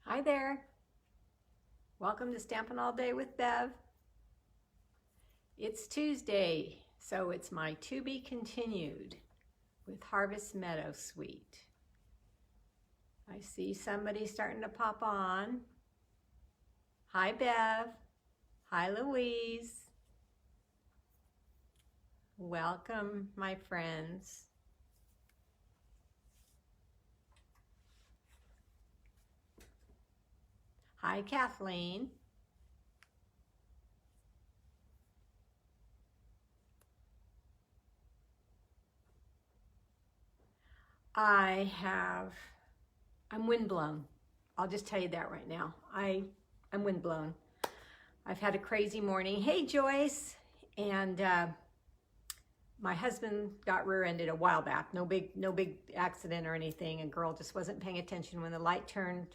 Hi there. Welcome to Stampin' All Day with Bev. It's Tuesday, so it's my to be continued with Harvest Meadow Suite. I see somebody starting to pop on. Hi Bev. Hi Louise. Welcome, my friends. Hi Kathleen. I'm windblown. I'll just tell you that right now. I'm windblown. I've had a crazy morning. Hey Joyce. And my husband got rear-ended a while back. No big accident or anything. A girl just wasn't paying attention when the light turned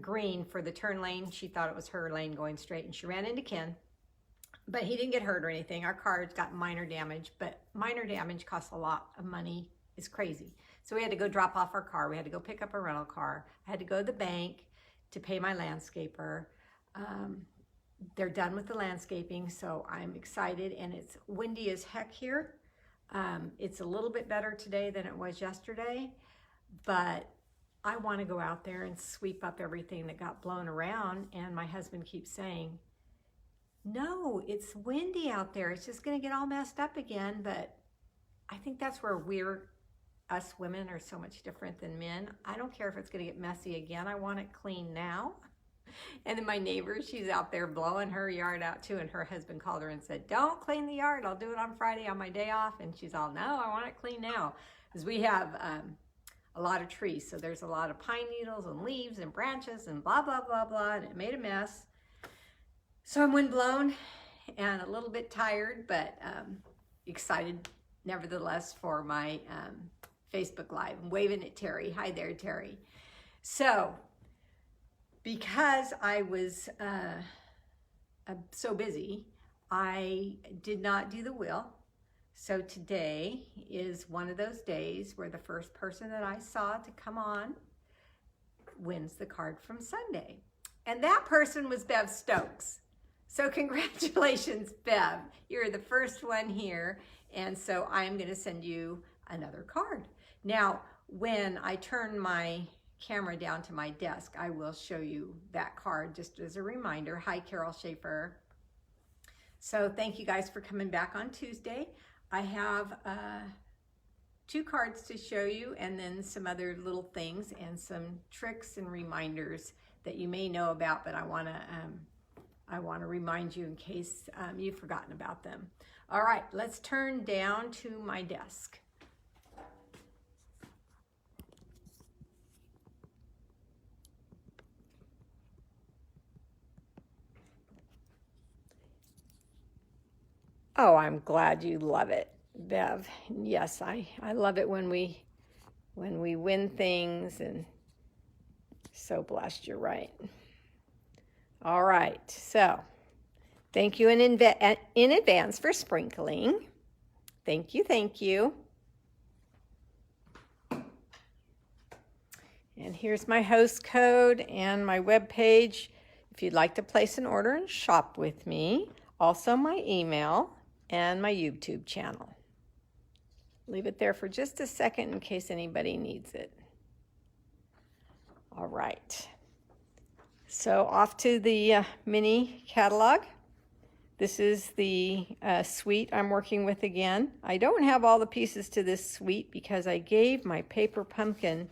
green for the turn lane. She thought it was her lane going straight, and she ran into Ken. But he didn't get hurt or anything. Our car's got minor damage, but minor damage costs a lot of money. It's crazy. So we had to go drop off our car. We had to go pick up a rental car. I had to go to the bank to pay my landscaper. They're done with the landscaping, so I'm excited, and it's windy as heck here. It's a little bit better today than it was yesterday, but I want to go out there and sweep up everything that got blown around, and my husband keeps saying, no, it's windy out there. It's just going to get all messed up again, but I think that's where us women are so much different than men. I don't care if it's going to get messy again. I want it clean now. And then my neighbor, she's out there blowing her yard out too, and her husband called her and said, don't clean the yard. I'll do it on Friday on my day off. And she's all, no, I want it clean now. Because we have a lot of trees. So there's a lot of pine needles and leaves and branches and blah, blah, blah, blah. And it made a mess. So I'm windblown and a little bit tired, but excited nevertheless for my Facebook Live. I'm waving at Terry. Hi there, Terry. So because I was so busy, I did not do the wheel. So today is one of those days where the first person that I saw to come on wins the card from Sunday. And that person was Bev Stokes. So congratulations, Bev. You're the first one here. And so I'm going to send you another card. Now, when I turn my camera down to my desk, I will show you that card just as a reminder. Hi, Carol Schaefer. So thank you guys for coming back on Tuesday. I have 2 cards to show you, and then some other little things and some tricks and reminders that you may know about, but I want to remind you in case you've forgotten about them. All right, let's turn down to my desk. Oh, I'm glad you love it, Bev. Yes, I love it when we win things, and so blessed. You're right. All right, so thank you in advance for sprinkling. Thank you, thank you. And here's my host code and my web page if you'd like to place an order and shop with me. Also my email and my YouTube channel. Leave it there for just a second in case anybody needs it. All right. So off to the mini catalog. This is the suite I'm working with again. I don't have all the pieces to this suite because I gave my Paper Pumpkin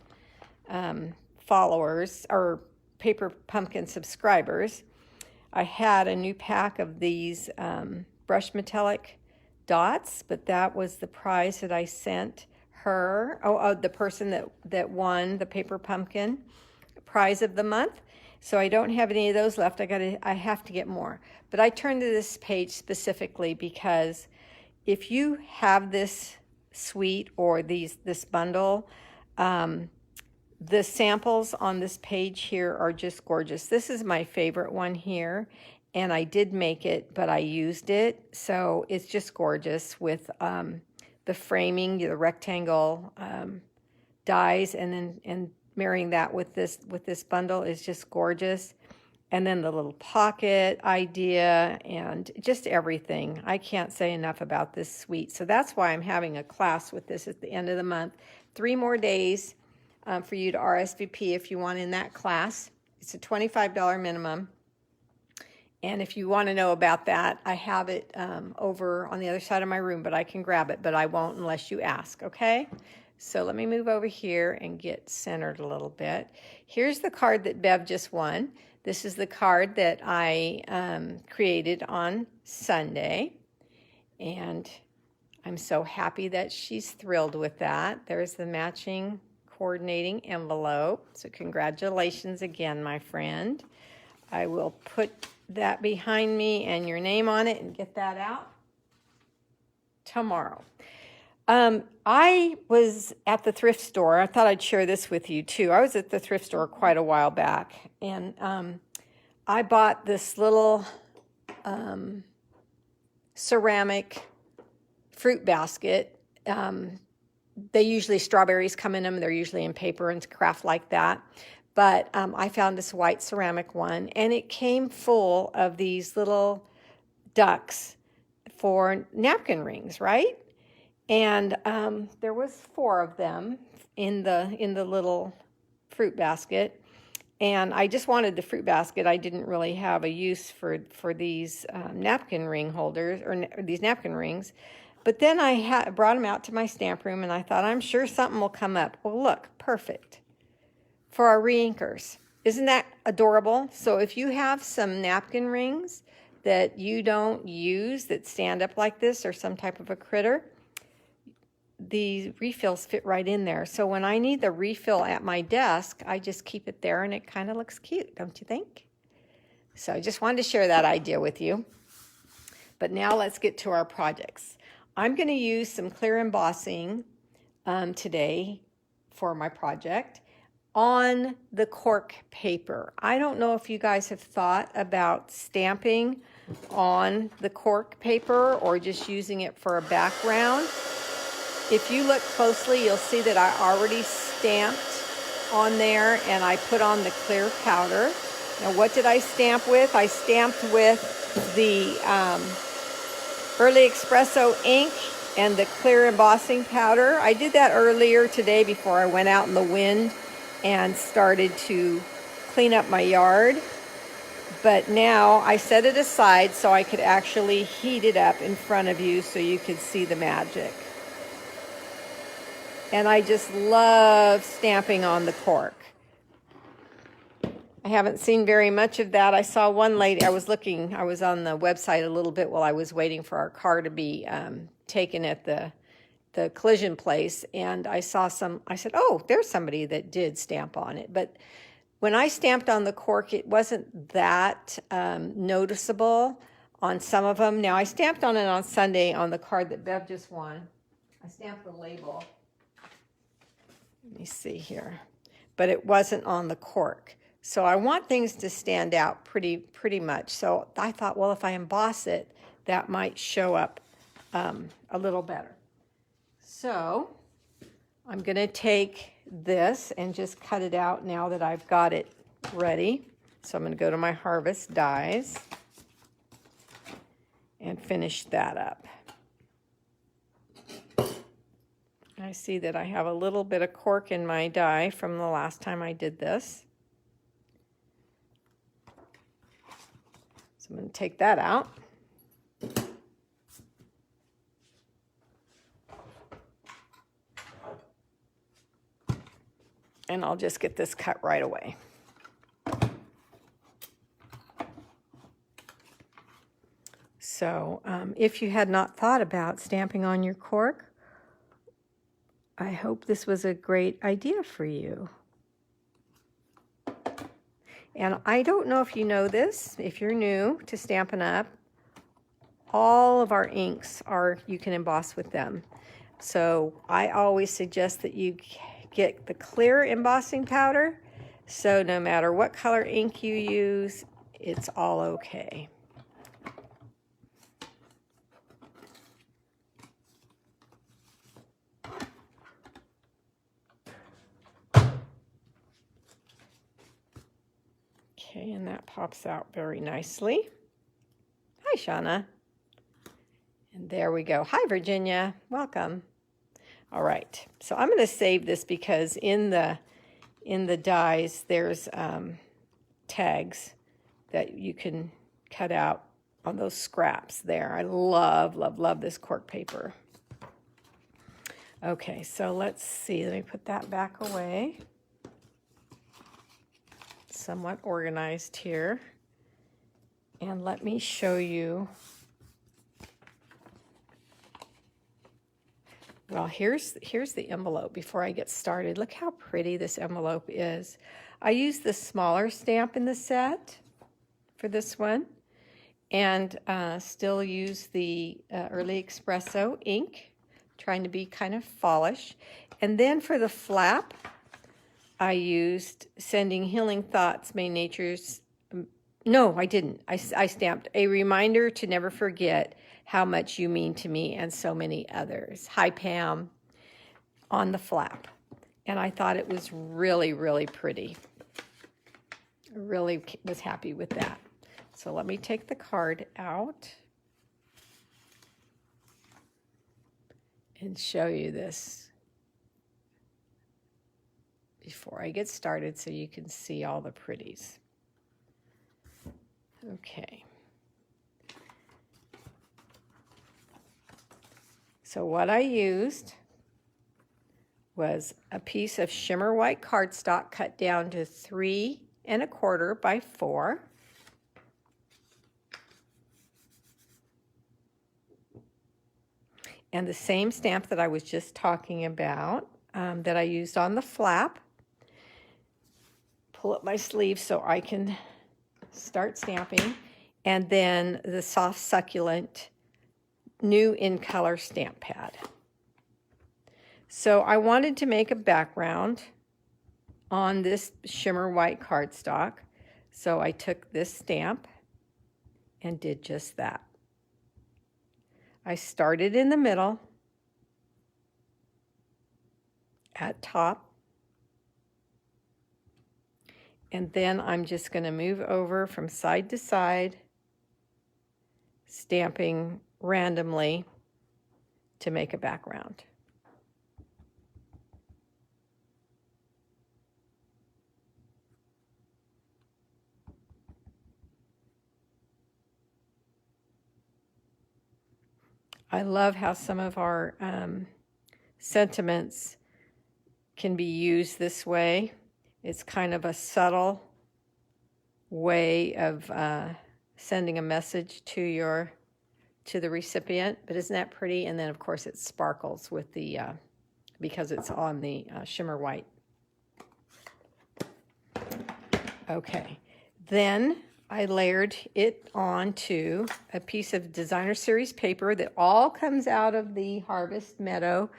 followers, or Paper Pumpkin subscribers, I had a new pack of these brush metallic dots, but that was the prize that I sent her. The person that won the Paper Pumpkin prize of the month. So I don't have any of those left. I have to get more. But I turned to this page specifically because if you have this suite or this bundle, the samples on this page here are just gorgeous. This is my favorite one here, and I did make it, but I used it. So it's just gorgeous with the framing, the rectangle dies, and marrying that with this bundle is just gorgeous. And then the little pocket idea and just everything. I can't say enough about this suite. So that's why I'm having a class with this at the end of the month. 3 more days for you to RSVP if you want in that class. It's a $25 minimum. And if you want to know about that, I have it over on the other side of my room, but I can grab it, but I won't unless you ask, okay? So let me move over here and get centered a little bit. Here's the card that Bev just won. This is the card that I created on Sunday, and I'm so happy that she's thrilled with that. There's the matching coordinating envelope. So congratulations again, my friend. I will put that behind me and your name on it and get that out tomorrow. I was at the thrift store. I thought I'd share this with you too. I was at the thrift store quite a while back, and I bought this little ceramic fruit basket. They usually, strawberries come in them. They're usually in paper and craft like that. But I found this white ceramic one, and it came full of these little ducks for napkin rings, right? And there was 4 of them in the little fruit basket. And I just wanted the fruit basket. I didn't really have a use for these napkin ring holders, or these napkin rings. But then I brought them out to my stamp room, and I thought, I'm sure something will come up. Well, look, perfect for our re-inkers. Isn't that adorable? So if you have some napkin rings that you don't use that stand up like this, or some type of a critter, the refills fit right in there. So when I need the refill at my desk, I just keep it there, and it kind of looks cute, don't you think? So I just wanted to share that idea with you. But now let's get to our projects. I'm going to use some clear embossing today for my project on the cork paper. I don't know if you guys have thought about stamping on the cork paper or just using it for a background. If you look closely, you'll see that I already stamped on there, and I put on the clear powder. Now, what did I stamp with? I stamped with the Early Espresso ink and the clear embossing powder. I did that earlier today before I went out in the wind and started to clean up my yard. But now I set it aside so I could actually heat it up in front of you so you could see the magic. And I just love stamping on the cork. I haven't seen very much of that. I saw one lady, I was on the website a little bit while I was waiting for our car to be taken at the collision place, and I saw some, I said, oh, there's somebody that did stamp on it. But when I stamped on the cork, it wasn't that noticeable on some of them. Now, I stamped on it on Sunday on the card that Bev just won. I stamped the label. Let me see here. But it wasn't on the cork. So I want things to stand out pretty much. So I thought, well, if I emboss it, that might show up a little better. So I'm going to take this and just cut it out now that I've got it ready. So I'm going to go to my Harvest dies and finish that up. I see that I have a little bit of cork in my die from the last time I did this. So I'm going to take that out. And I'll just get this cut right away. So if you had not thought about stamping on your cork, I hope this was a great idea for you. And I don't know if you know this, if you're new to Stampin' Up, all of our inks you can emboss with them. So I always suggest that you get the clear embossing powder. So no matter what color ink you use, it's all okay. Okay, and that pops out very nicely. Hi, Shauna. And there we go. Hi, Virginia. Welcome. All right, so I'm going to save this because in the dies there's tags that you can cut out on those scraps there. I love, love, love this cork paper. Okay, so let's see. Let me put that back away. Somewhat organized here. And let me show you. Well, here's the envelope before I get started. Look how pretty this envelope is. I used the smaller stamp in the set for this one, and still use the Early Espresso ink, trying to be kind of fallish. And then for the flap, I used Sending Healing Thoughts, May Nature's... No, I didn't. I stamped a reminder to never forget how much you mean to me and so many others. Hi, Pam, on the flap. And I thought it was really, really pretty. I really was happy with that. So let me take the card out and show you this before I get started so you can see all the pretties. Okay. So what I used was a piece of shimmer white cardstock cut down to 3 1/4 by 4. And the same stamp that I was just talking about that I used on the flap. Pull up my sleeve so I can start stamping. And then the soft succulent new in color stamp pad. So I wanted to make a background on this shimmer white cardstock. So I took this stamp and did just that. I started in the middle at top. And then I'm just going to move over from side to side, stamping randomly to make a background. I love how some of our sentiments can be used this way. It's kind of a subtle way of sending a message to the recipient, but isn't that pretty? And then of course it sparkles with the because it's on the shimmer white. Okay, then I layered it onto a piece of designer series paper that all comes out of the Harvest Meadow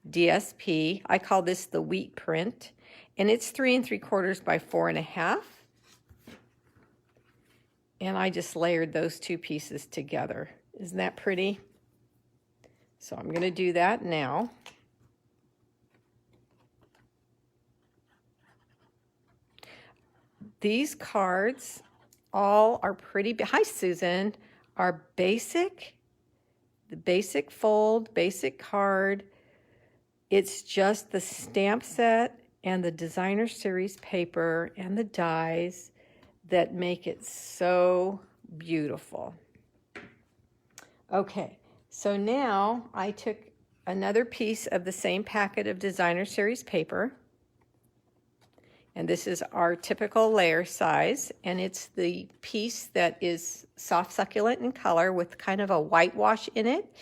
DSP. I call this the wheat print, and it's 3 3/4 by 4 1/2. And I just layered those two pieces together. Isn't that pretty? So I'm going to do that now. These cards all are pretty. Hi, Susan. Are basic. The basic fold, basic card. It's just the stamp set and the designer series paper and the dies that make it so beautiful. Okay, so now I took another piece of the same packet of designer series paper, and this is our typical layer size, and it's the piece that is soft succulent in color with kind of a whitewash in it,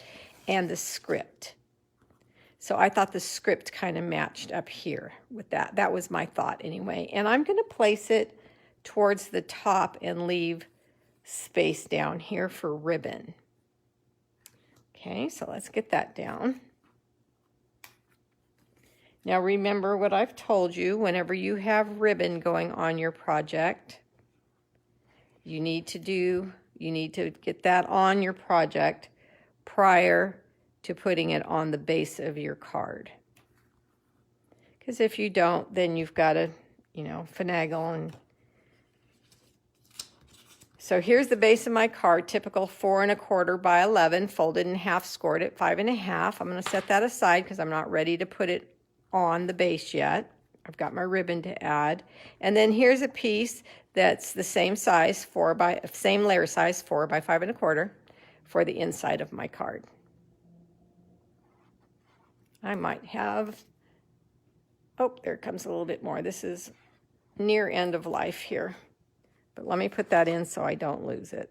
and the script. So I thought the script kind of matched up here with that. That was my thought anyway. And I'm going to place it towards the top and leave space down here for ribbon. Okay, so let's get that down. Now remember what I've told you, whenever you have ribbon going on your project, you need to get that on your project prior to putting it on the base of your card. Because if you don't, then you've got to, finagle and So here's the base of my card, typical 4 1/4 by 11, folded in half, scored at 5 1/2. I'm going to set that aside because I'm not ready to put it on the base yet. I've got my ribbon to add. And then here's a piece that's the same size, same layer size, 4 by 5 1/4 for the inside of my card. I might have, oh, there comes a little bit more. This is near end of life here. But let me put that in so I don't lose it.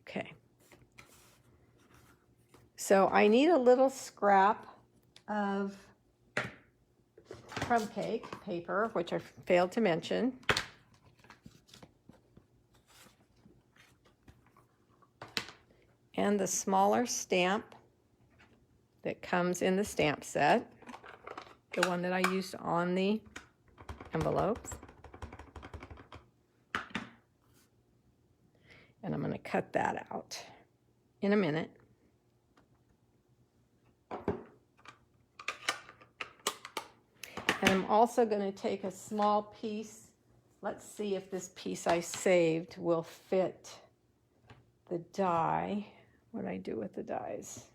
Okay. So I need a little scrap of crumb cake paper, which I failed to mention. And the smaller stamp that comes in the stamp set. The one that I used on the envelopes. And I'm going to cut that out in a minute. And I'm also going to take a small piece. Let's see if this piece I saved will fit the die. What do I do with the dies?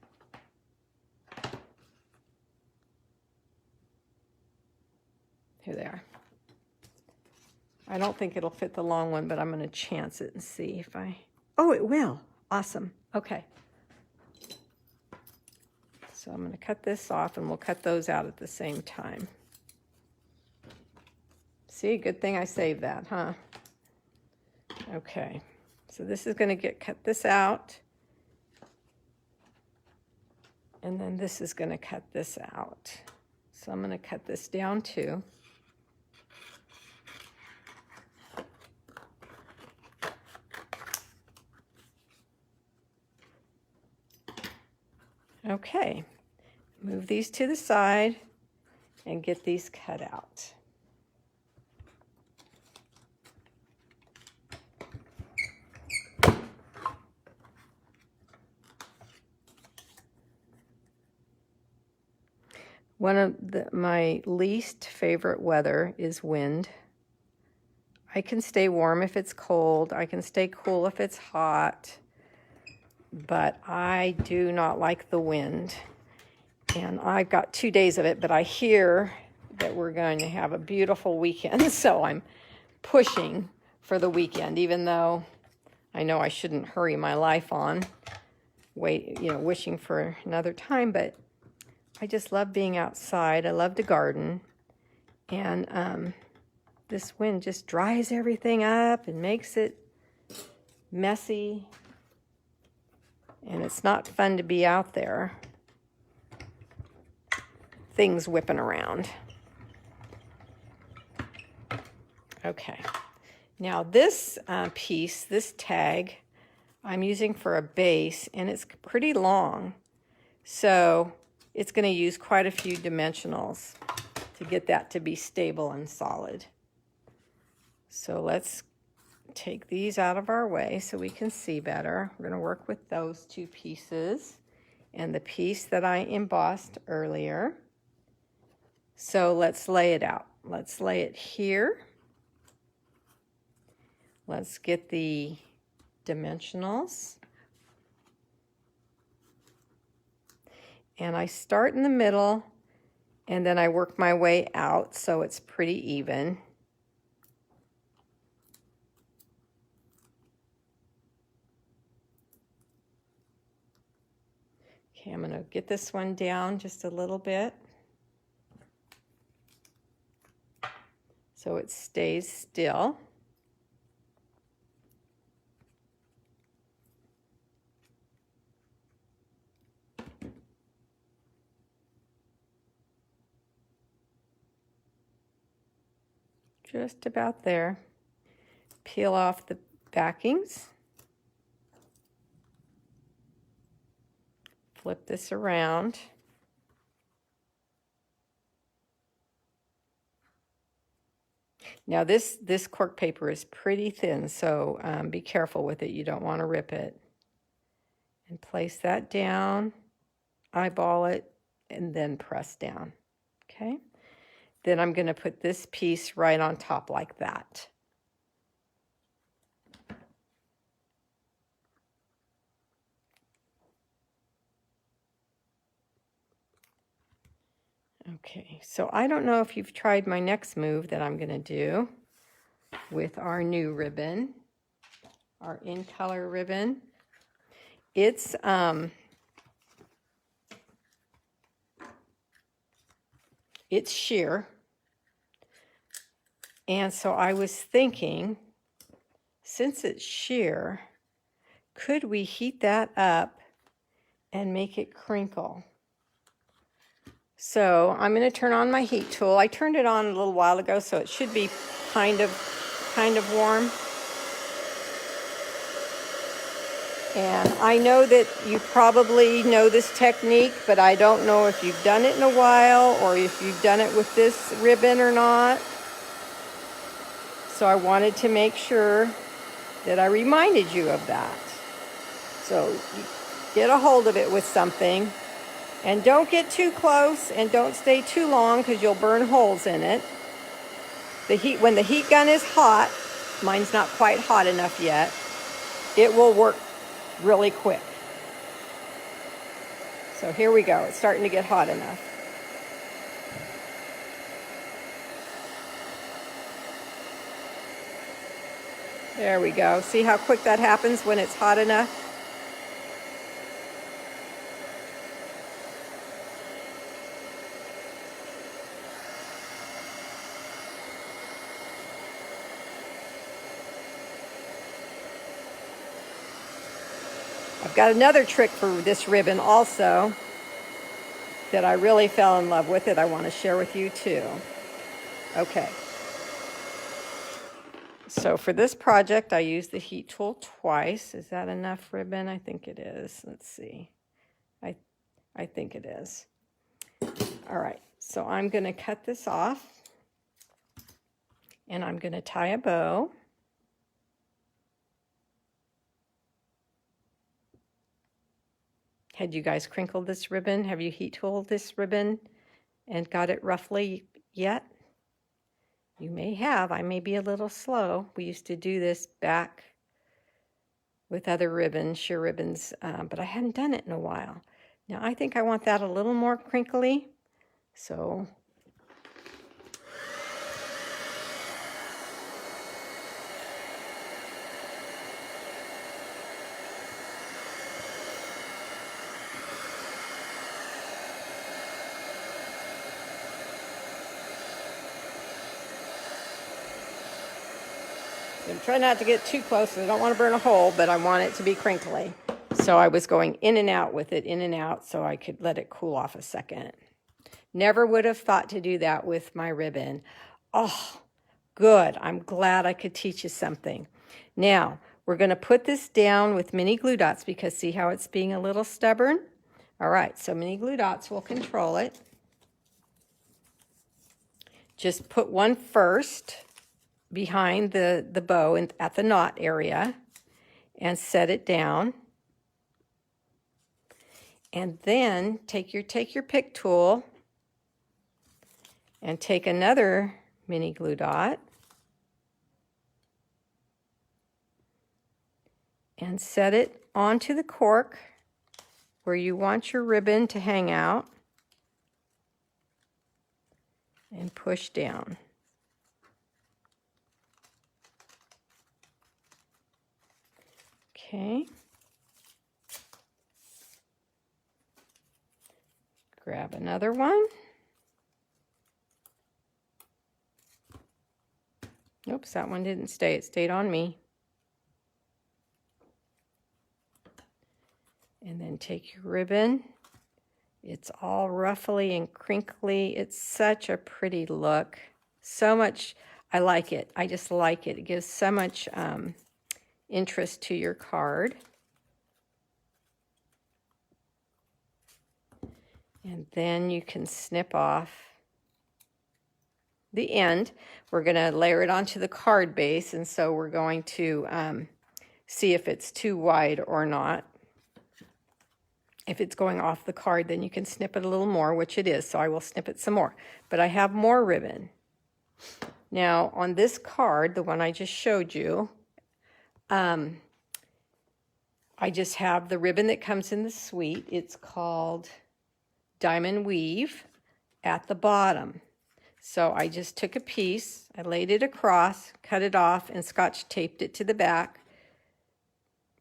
Here they are. I don't think it'll fit the long one, but I'm going to chance it and see if oh, it will. Awesome. Okay. So I'm going to cut this off, and we'll cut those out at the same time. See, good thing I saved that, huh? Okay. So this is going to cut this out. And then this is going to cut this out. So I'm going to cut this down too. Okay, move these to the side and get these cut out. One of my least favorite weather is wind. I can stay warm if it's cold. I can stay cool if it's hot. But I do not like the wind. And I've got 2 days of it, but I hear that we're going to have a beautiful weekend. So I'm pushing for the weekend, even though I know I shouldn't hurry my life on, wishing for another time. But I just love being outside. I love to garden. And this wind just dries everything up and makes it messy. And it's not fun to be out there. Things whipping around. Okay. Now this piece, this tag, I'm using for a base, and it's pretty long. So it's going to use quite a few dimensionals to get that to be stable and solid. So let's take these out of our way so we can see better. We're going to work with those 2 pieces and the piece that I embossed earlier. So let's lay it out. Let's lay it here. Let's get the dimensionals. And I start in the middle, and then I work my way out so it's pretty even. Okay, I'm going to get this one down just a little bit so it stays still. Just about there. Peel off the backings. Flip this around. Now this cork paper is pretty thin, so be careful with it. You don't want to rip it. And place that down, eyeball it, and then press down. Okay? then I'm going to put this piece right on top like that. Okay, so I don't know if you've tried my next move that I'm going to do with our new ribbon, our in color ribbon. It's sheer. And so I was thinking, since it's sheer, could we heat that up and make it crinkle? So I'm going to turn on my heat tool. I turned it on a little while ago, so it should be kind of warm. And I know that you probably know this technique, but I don't know if you've done it in a while or if you've done it with this ribbon or not. So I wanted to make sure that I reminded you of that. So you get a hold of it with something, and don't get too close and don't stay too long because you'll burn holes in it. When the heat gun is hot, mine's not quite hot enough yet, it will work really quick. So here we go. It's starting to get hot enough. There we go. See how quick that happens when it's hot enough? I've got another trick for this ribbon also that I really fell in love with that I want to share with you too. Okay. So for this project, I used the heat tool twice. Is that enough ribbon? I think it is. Let's see. I think it is. All right. So I'm going to cut this off, and I'm going to tie a bow. Had you guys crinkled this ribbon? Have you heat tooled this ribbon and got it roughly yet? You may have. I may be a little slow. We used to do this back with other ribbons, sheer ribbons, but I hadn't done it in a while. Now I think I want that a little more crinkly, so I'm trying not to get too close. I don't want to burn a hole, but I want it to be crinkly. So I was going in and out with it, in and out, so I could let it cool off a second. Never would have thought to do that with my ribbon. Oh, good. I'm glad I could teach you something. Now, we're going to put this down with mini glue dots because see how it's being a little stubborn? All right, so mini glue dots will control it. Just put one first behind the bow and at the knot area and set it down. And then take your pick tool and take another mini glue dot and set it onto the cork where you want your ribbon to hang out and push down. Okay. Grab another one. Oops, that one didn't stay. It stayed on me. And then take your ribbon. It's all ruffly and crinkly. It's such a pretty look. So much, I like it. I just like it. It gives so much interest to your card. And then you can snip off the end. We're going to layer it onto the card base, and so we're going to see if it's too wide or not. If it's going off the card, then you can snip it a little more, which it is, so I will snip it some more. But I have more ribbon. Now, on this card, the one I just showed you, I just have the ribbon that comes in the suite. It's called Diamond Weave at the bottom. So I just took a piece, I laid it across, cut it off, and Scotch taped it to the back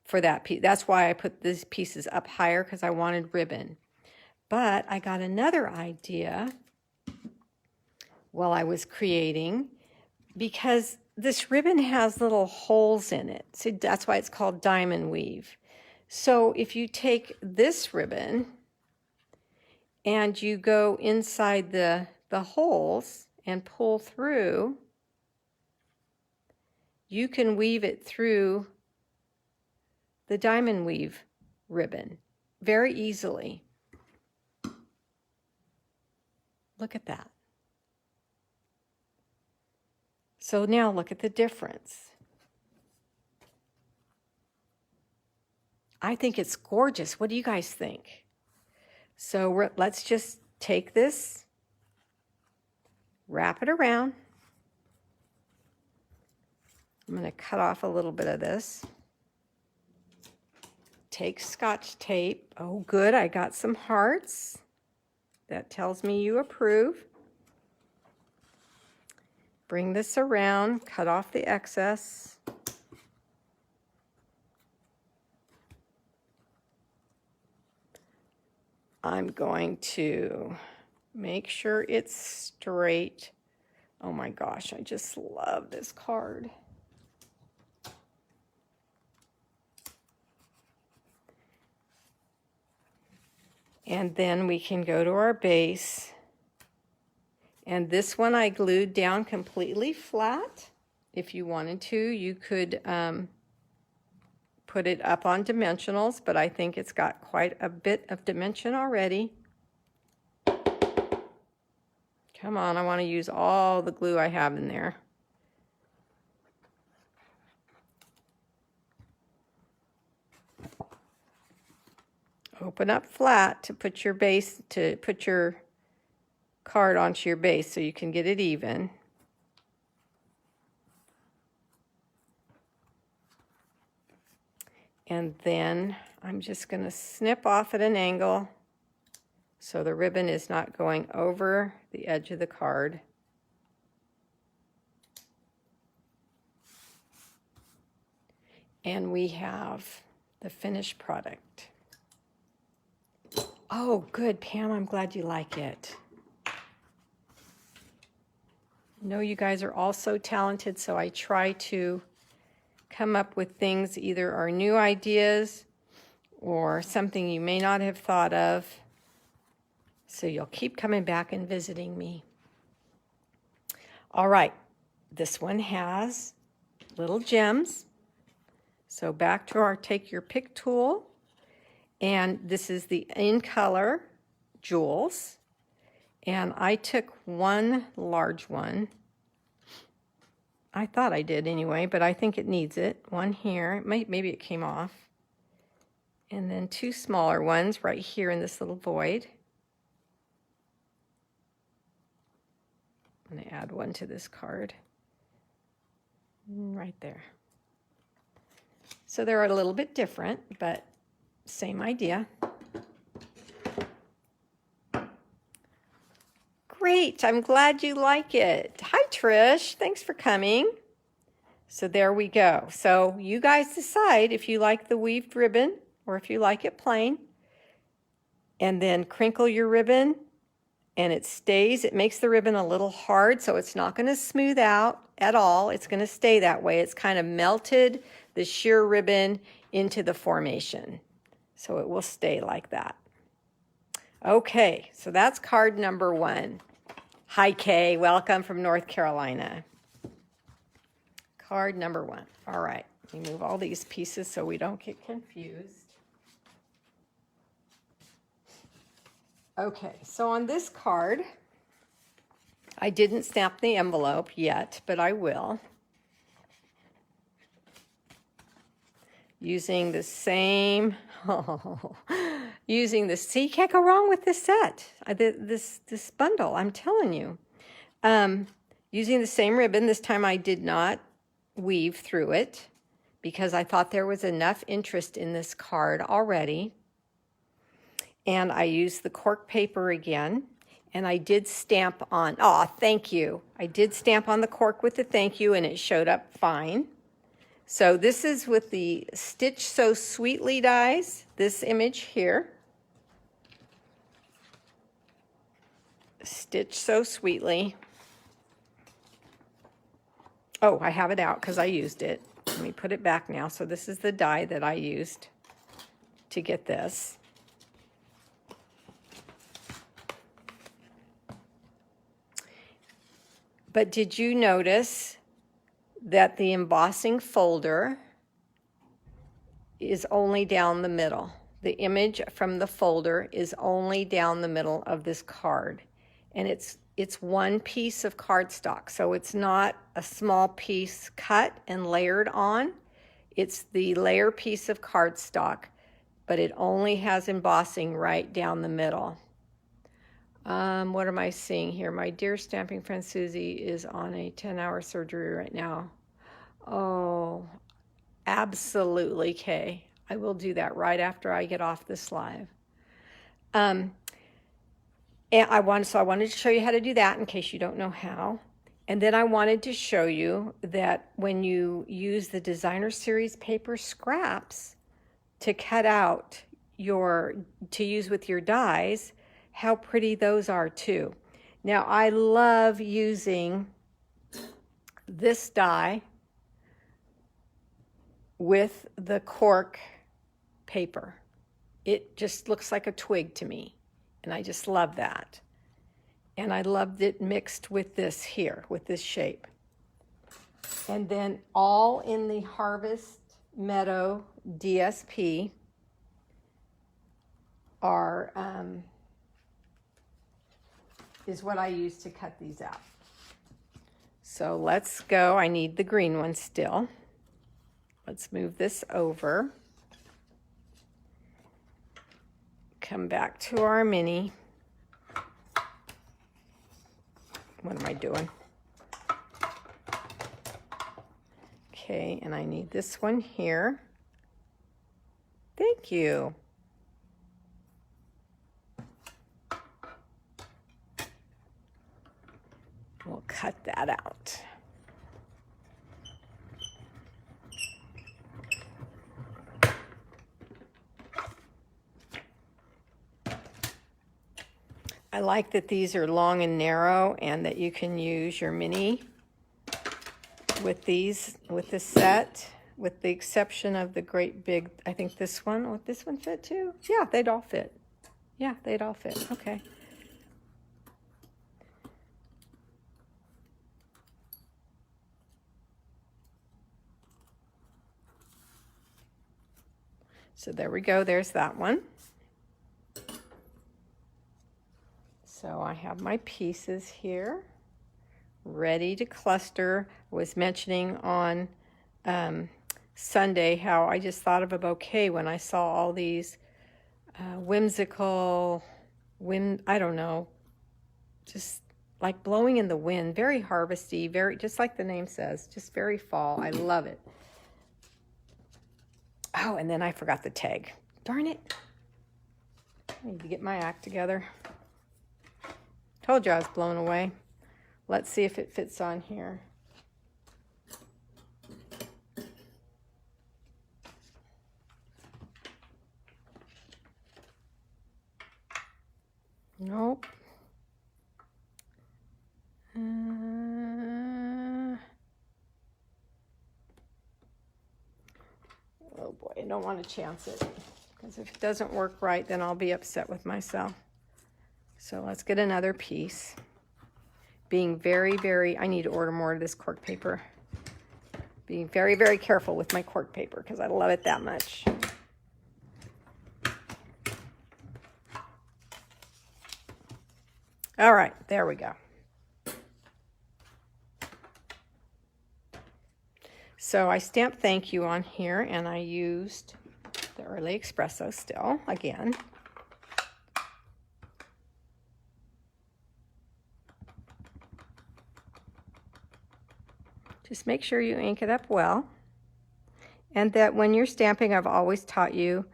for that piece. That's why I put these pieces up higher, because I wanted ribbon. But I got another idea while I was creating, because this ribbon has little holes in it. So that's why it's called Diamond Weave. So if you take this ribbon and you go inside the holes and pull through, you can weave it through the Diamond Weave ribbon very easily. Look at that. So now look at the difference. I think it's gorgeous. What do you guys think? So let's just take this, wrap it around. I'm going to cut off a little bit of this. Take Scotch tape. Oh, good. I got some hearts. That tells me you approve. Bring this around, cut off the excess. I'm going to make sure it's straight. Oh my gosh, I just love this card. And then we can go to our base. And this one I glued down completely flat. If you wanted to, you could put it up on dimensionals, but I think it's got quite a bit of dimension already. Come on, I want to use all the glue I have in there. Open up flat to put your base, to put your card onto your base so you can get it even. And then I'm just going to snip off at an angle so the ribbon is not going over the edge of the card. And we have the finished product. Oh, good, Pam, I'm glad you like it. I know you guys are all so talented, so I try to come up with things, either are new ideas or something you may not have thought of. So you'll keep coming back and visiting me. All right, this one has little gems. So back to our take your pick tool. And this is the In Color jewels. And I took one large one. I thought I did anyway, but I think it needs it. One here, maybe it came off. And then two smaller ones right here in this little void. I'm going to add one to this card. Right there. So they're a little bit different, but same idea. Great, I'm glad you like it. Hi, Trish, thanks for coming. So there we go. So you guys decide if you like the weaved ribbon or if you like it plain. And then crinkle your ribbon and it stays. It makes the ribbon a little hard, so it's not going to smooth out at all. It's going to stay that way. It's kind of melted the sheer ribbon into the formation. So it will stay like that. Okay, so that's card number one. Hi, Kay. Welcome from North Carolina. Card number one. All right, we move all these pieces so we don't get confused. Okay, so on this card, I didn't stamp the envelope yet, but I will. Using the same, using this. See, you can't go wrong with this set, this bundle, I'm telling you. Using the same ribbon. This time I did not weave through it because I thought there was enough interest in this card already. And I used the cork paper again. And I did stamp on, oh, thank you. I did stamp on the cork with the thank you, and it showed up fine. So this is with the Stitch So Sweetly dies, this image here. Stitch So Sweetly. Oh, I have it out because I used it. Let me put it back now. So this is the die that I used to get this. But did you notice that the embossing folder is only down the middle? The image from the folder is only down the middle of this card. And it's one piece of cardstock, so it's not a small piece cut and layered on. It's the layer piece of cardstock, but it only has embossing right down the middle. What am I seeing here? My dear stamping friend Susie is on a 10-hour surgery right now. Oh, absolutely, Kay. I will do that right after I get off this live. And I wanted to show you how to do that in case you don't know how. And then I wanted to show you that when you use the Designer Series paper scraps to cut out to use with your dies, how pretty those are too. Now I love using this die with the cork paper. It just looks like a twig to me, and I just love that. And I loved it mixed with this here, with this shape. And then all in the Harvest Meadow DSP is what I use to cut these out. So let's go. I need the green one still. Let's move this over. Come back to our mini. What am I doing? Okay, and I need this one here. Thank you. We'll cut that out. I like that these are long and narrow and that you can use your mini with these, with this set, with the exception of the great big, I think this one, would this one fit too? Yeah, they'd all fit. Yeah, they'd all fit, okay. So there we go, there's that one. So I have my pieces here, ready to cluster. I was mentioning on Sunday how I just thought of a bouquet when I saw all these whimsical, I don't know, just like blowing in the wind, very harvesty, very, just like the name says, just very fall. I love it. Oh, and then I forgot the tag. Darn it. I need to get my act together. Told you I was blown away. Let's see if it fits on here. Nope. Oh boy, I don't want to chance it, because if it doesn't work right, then I'll be upset with myself. So let's get another piece. Being very, very, I need to order more of this cork paper. Being very, very careful with my cork paper because I love it that much. All right, there we go. So I stamped thank you on here, and I used the Early Espresso still, again. Just make sure you ink it up well. And that when you're stamping, I've always taught you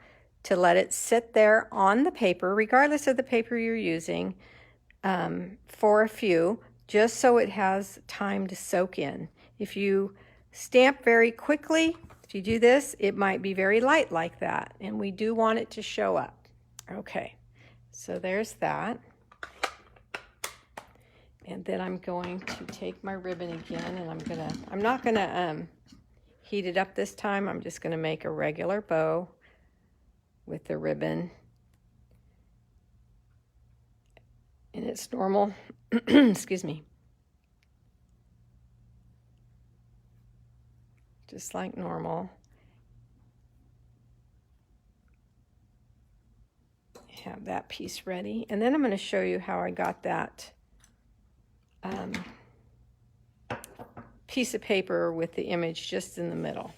to let it sit there on the paper, regardless of the paper you're using, for a few, just so it has time to soak in. If you stamp very quickly, if you do this, it might be very light like that, and we do want it to show up. Okay, so there's that. And then I'm going to take my ribbon again, and I'm not gonna heat it up this time. I'm just gonna make a regular bow with the ribbon in its normal, excuse me, just like normal. Have that piece ready, and then I'm going to show you how I got that piece of paper with the image just in the middle.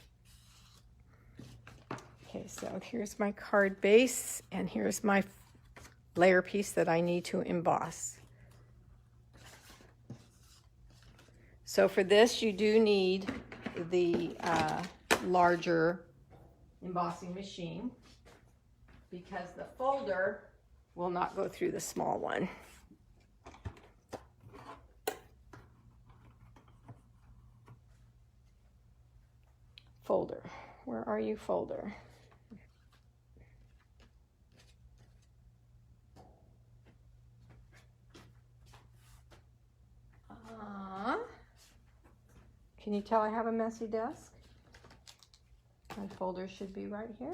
Okay, so here's my card base, and here's my layer piece that I need to emboss. So for this, you do need the larger embossing machine, because the folder will not go through the small one. Folder, where are you, folder? Can you tell I have a messy desk? My folder should be right here.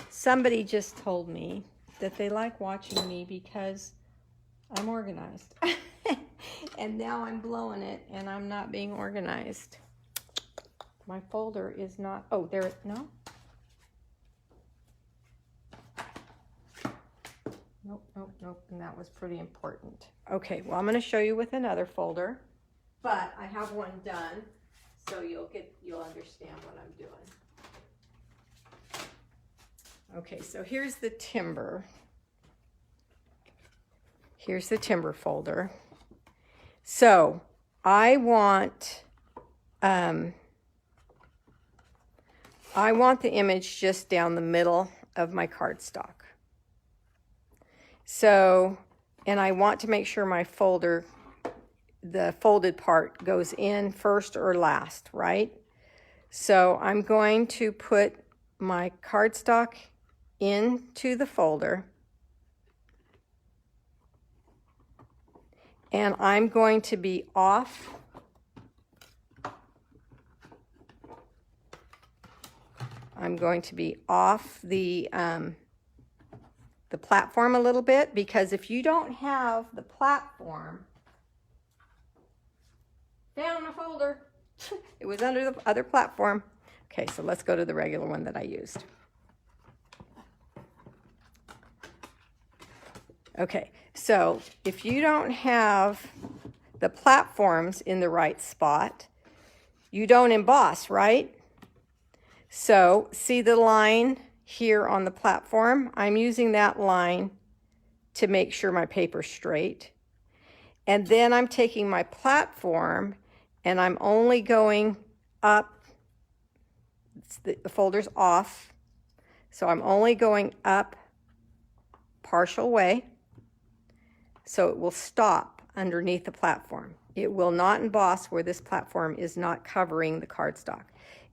Somebody just told me that they like watching me because I'm organized. And now I'm blowing it and I'm not being organized. My folder is not, oh, there, no? Nope, nope, nope, and that was pretty important. Okay, well, I'm going to show you with another folder, but I have one done, so you'll understand what I'm doing. Okay, so here's the timber. Here's the timber folder. So I want the image just down the middle of my cardstock. So, and I want to make sure my folder, the folded part, goes in first or last, right? So I'm going to put my cardstock into the folder, and I'm going to be off the platform a little bit, because if you don't have the platform, found my folder. It was under the other platform. Okay, so let's go to the regular one that I used. Okay, so if you don't have the platforms in the right spot, you don't emboss, right? So see the line here on the platform? I'm using that line to make sure my paper's straight. And then I'm taking my platform and I'm only going up. The folder's off, so I'm only going up partial way, so it will stop underneath the platform. It will not emboss where this platform is not covering the cardstock.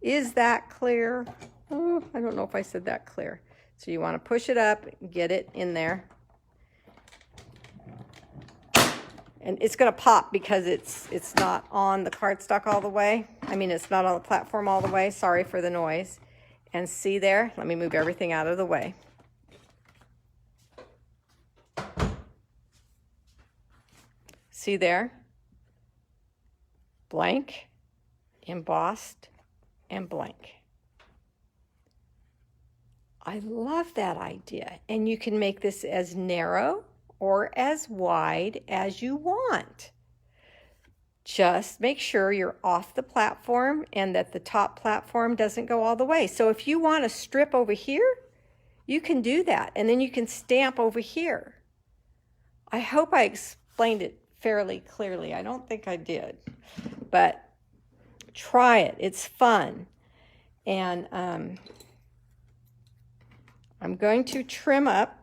Is that clear? Oh, I don't know if I said that clear. So you want to push it up, get it in there. And it's going to pop because it's not on the cardstock all the way. I mean, it's not on the platform all the way. Sorry for the noise. And see there? Let me move everything out of the way. See there? Blank, embossed, and blank. I love that idea. And you can make this as narrow or as wide as you want. Just make sure you're off the platform and that the top platform doesn't go all the way. So if you want to strip over here, you can do that. And then you can stamp over here. I hope I explained explained it fairly clearly. I don't think I did, but try it. It's fun. And I'm going to trim up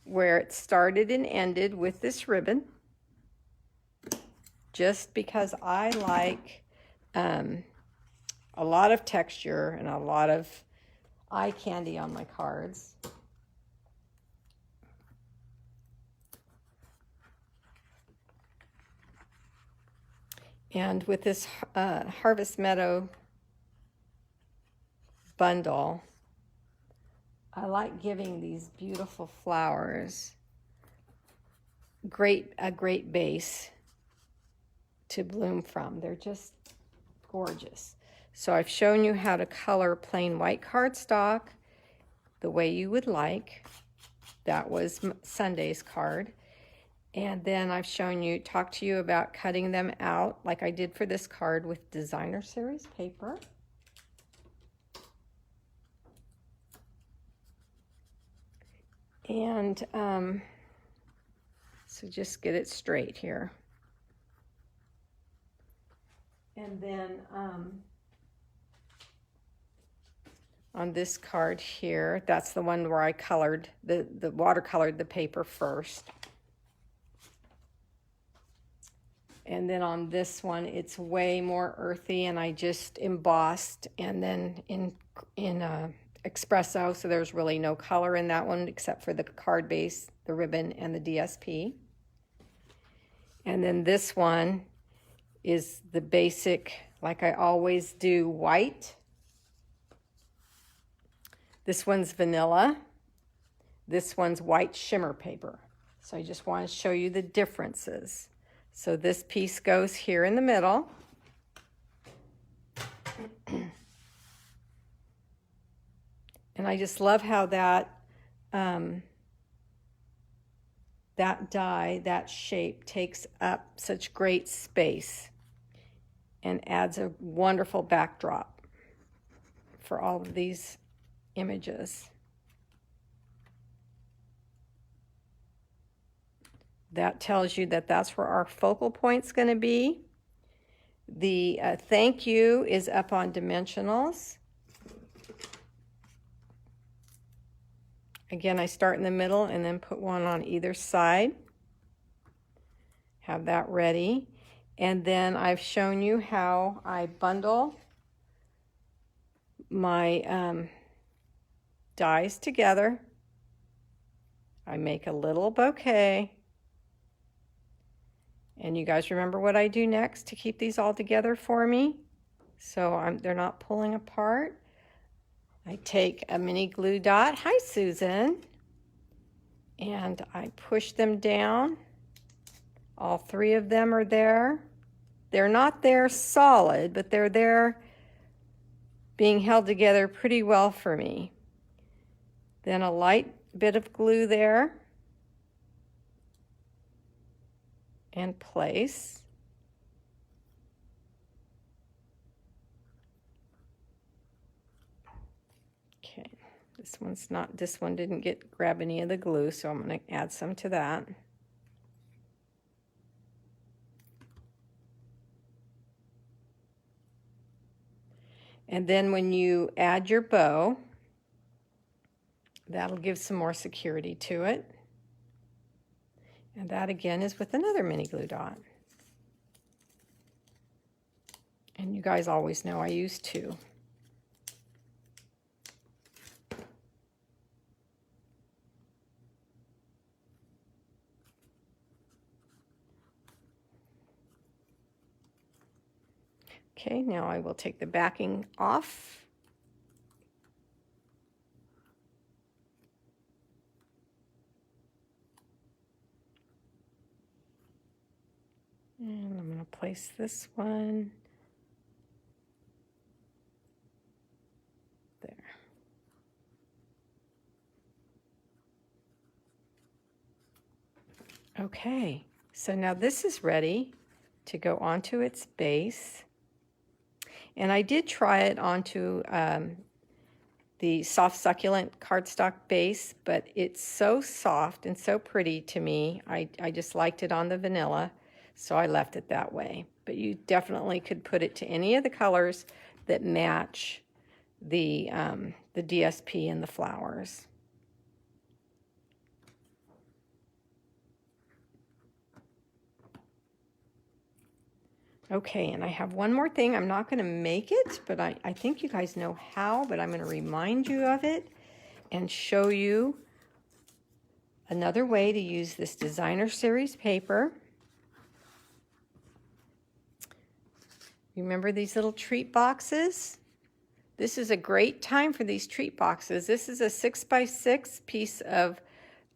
where it started and ended with this ribbon, just because I like a lot of texture and a lot of eye candy on my cards. And with this Harvest Meadow bundle, I like giving these beautiful flowers a great base to bloom from. They're just gorgeous. So I've shown you how to color plain white cardstock the way you would like. That was Sunday's card. And then I've talked to you about cutting them out like I did for this card with designer series paper. And so just get it straight here. And then on this card here, that's the one where I colored, the watercolored the paper first. And then on this one, it's way more earthy, and I just embossed and then in espresso, so there's really no color in that one except for the card base, the ribbon, and the DSP. And then this one is the basic, like I always do, white. This one's vanilla. This one's white shimmer paper. So I just want to show you the differences. So this piece goes here in the middle. And I just love how that die, that shape takes up such great space and adds a wonderful backdrop for all of these images. That tells you that that's where our focal point's going to be. The thank you is up on dimensionals. Again, I start in the middle and then put one on either side. Have that ready. And then I've shown you how I bundle my dies together. I make a little bouquet. And you guys remember what I do next to keep these all together for me? So they're not pulling apart. I take a mini glue dot. Hi, Susan. And I push them down. All three of them are there. They're not there solid, but they're there being held together pretty well for me. Then a light bit of glue there. And place. Okay, this one didn't grab any of the glue, so I'm going to add some to that. And then when you add your bow, that'll give some more security to it. And that again is with another mini glue dot. And you guys always know I use two. Okay, now I will take the backing off. And I'm going to place this one there. Okay, so now this is ready to go onto its base. And I did try it onto the soft succulent cardstock base, but it's so soft and so pretty to me. I just liked it on the vanilla, so I left it that way. But you definitely could put it to any of the colors that match the DSP and the flowers. Okay, and I have one more thing. I'm not going to make it, but I think you guys know how, but I'm going to remind you of it and show you another way to use this designer series paper. Remember these little treat boxes? This is a great time for these treat boxes. This is a 6x6 piece of,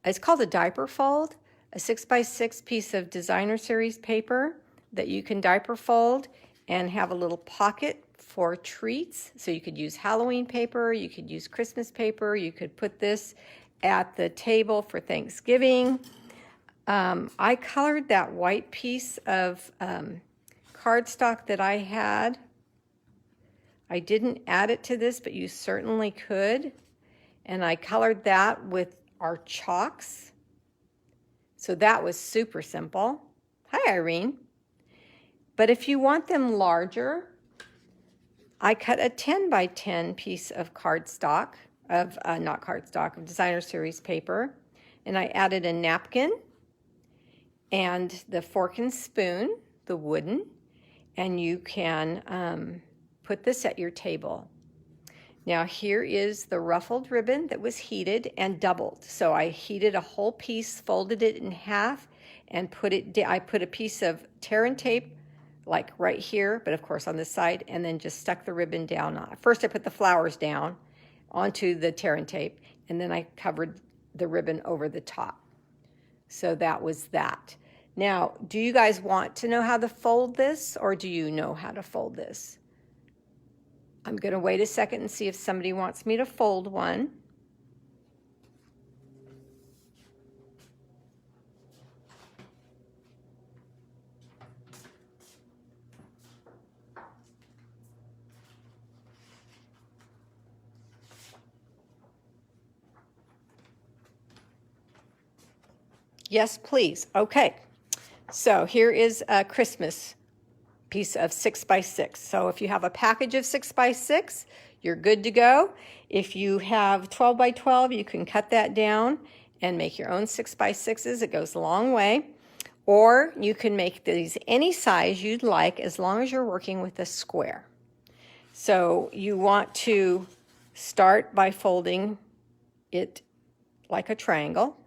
it's called a diaper fold, a 6x6 piece of designer series paper that you can diaper fold and have a little pocket for treats. So you could use Halloween paper, you could use Christmas paper, you could put this at the table for Thanksgiving. I colored that white piece of cardstock that I had. I didn't add it to this, but you certainly could. And I colored that with our chalks. So that was super simple. Hi, Irene. But if you want them larger, I cut a 10 by 10 piece of cardstock, of designer series paper, and I added a napkin and the fork and spoon, the wooden, and you can put this at your table. Now here is the ruffled ribbon that was heated and doubled. So I heated a whole piece, folded it in half, and I put a piece of tear and tape like right here, but of course on this side, and then just stuck the ribbon down. First I put the flowers down onto the tear and tape, and then I covered the ribbon over the top. So that was that. Now, do you guys want to know how to fold this, or do you know how to fold this? I'm going to wait a second and see if somebody wants me to fold one. Yes, please. Okay. So here is a Christmas piece of 6x6. So if you have a package of 6x6, you're good to go. If you have 12 by 12, you can cut that down and make your own 6x6s. It goes a long way. Or you can make these any size you'd like as long as you're working with a square. So you want to start by folding it like a triangle.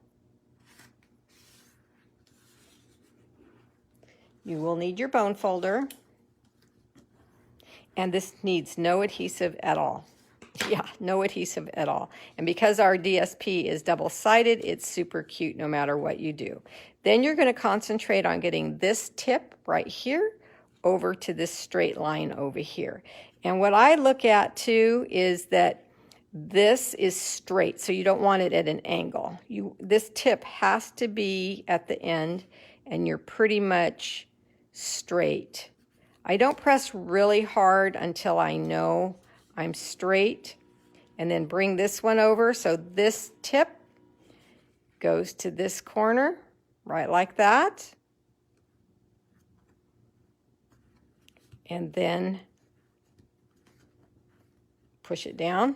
You will need your bone folder, and this needs no adhesive at all. Yeah, no adhesive at all. And because our DSP is double-sided, it's super cute no matter what you do. Then you're going to concentrate on getting this tip right here over to this straight line over here. And what I look at too is that this is straight, so you don't want it at an angle. This tip has to be at the end, and you're pretty much straight. I don't press really hard until I know I'm straight, and then bring this one over so this tip goes to this corner, right like that. And then push it down.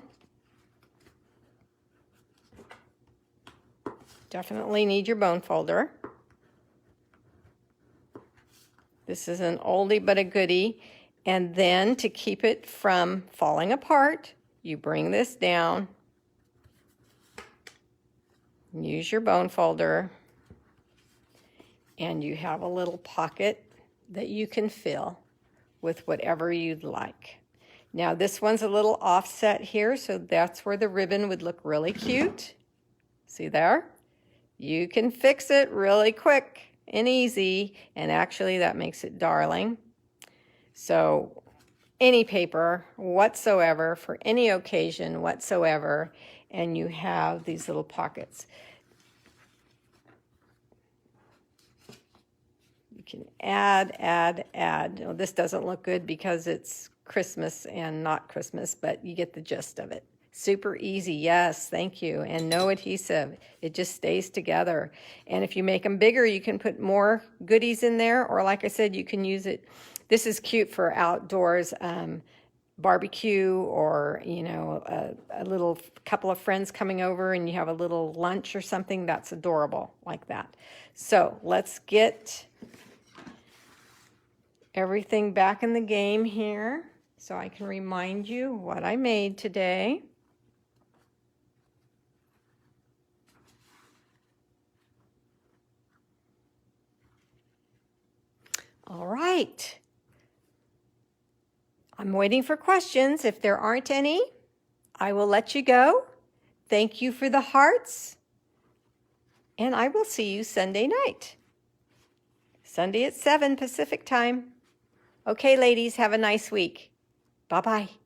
Definitely need your bone folder. This is an oldie but a goodie. And then to keep it from falling apart, you bring this down, use your bone folder, and you have a little pocket that you can fill with whatever you'd like. Now this one's a little offset here, so that's where the ribbon would look really cute. See there? You can fix it really quick and easy, and actually that makes it darling. So any paper whatsoever for any occasion whatsoever, and you have these little pockets. You can add. Oh, this doesn't look good because it's Christmas and not Christmas, but you get the gist of it. Super easy, yes, thank you. And no adhesive, it just stays together. And if you make them bigger, you can put more goodies in there, or like I said, you can use it. This is cute for outdoors, barbecue, or you know, a little couple of friends coming over and you have a little lunch or something. That's adorable like that. So let's get everything back in the game here so I can remind you what I made today. All right. I'm waiting for questions. If there aren't any, I will let you go. Thank you for the hearts. And I will see you Sunday night. Sunday at 7 Pacific time. Okay, ladies, have a nice week. Bye-bye.